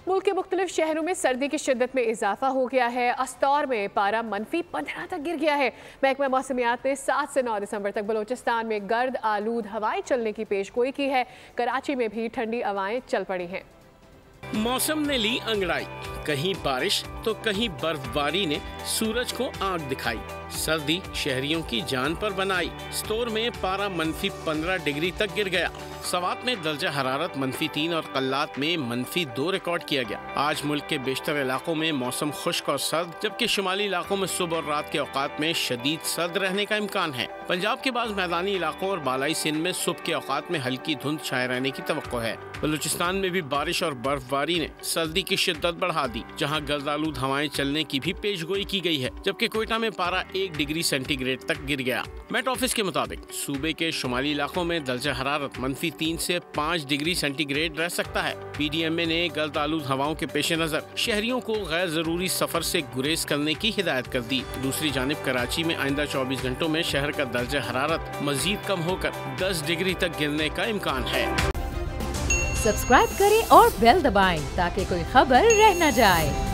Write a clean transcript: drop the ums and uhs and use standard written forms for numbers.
मुल्क के मुख्तलिफ शहरों में सर्दी की शिद्दत में इजाफा हो गया है। अस्तौर में पारा -15 तक गिर गया है। महकमा मौसमियात ने 7 से 9 दिसंबर तक बलोचिस्तान में गर्द आलूद हवाएं चलने की पेशगोई की है। कराची में भी ठंडी हवाएं चल पड़ी हैं। मौसम ने ली अंगड़ाई, कहीं बारिश तो कहीं बर्फबारी ने सूरज को आंख दिखाई। सर्दी शहरियों की जान पर बनाई। स्टोर में पारा -15 डिग्री तक गिर गया। सवात में दर्जा हरारत -3 और कल्लात में -2 रिकॉर्ड किया गया। आज मुल्क के बेशतर इलाकों में मौसम खुश्क और सर्द, जबकि शुमाली इलाकों में सुबह और रात के औकात में शदीद सर्द रहने का इम्कान है। पंजाब के बाद मैदानी इलाकों और बालाई सिंध में सुबह के औकात में हल्की धुंध छाए रहने की तवक्को है। बलूचिस्तान में भी बारिश और बर्फबारी ने सर्दी की शिद्दत बढ़ा दी, जहाँ गर्दालूद हवाएं चलने की भी पेशगोई की गई है, जबकि कोयटा में पारा 1 डिग्री सेंटीग्रेड तक गिर गया। मेट ऑफिस के मुताबिक सूबे के शुमाली इलाकों में दर्जा हरारत -3 से 5 डिग्री सेंटीग्रेड रह सकता है। PDMA ने गर्द आलूद हवाओं के पेश नजर शहरियों को गैर जरूरी सफर से गुरेज करने की हिदायत कर दी। दूसरी जानिब कराची में आइंदा 24 घंटों में शहर का दर्जा हरारत मजीद कम होकर 10 डिग्री तक गिरने का इम्कान है। सब्सक्राइब करें और बेल दबाएं ताकि कोई खबर रह न जाए।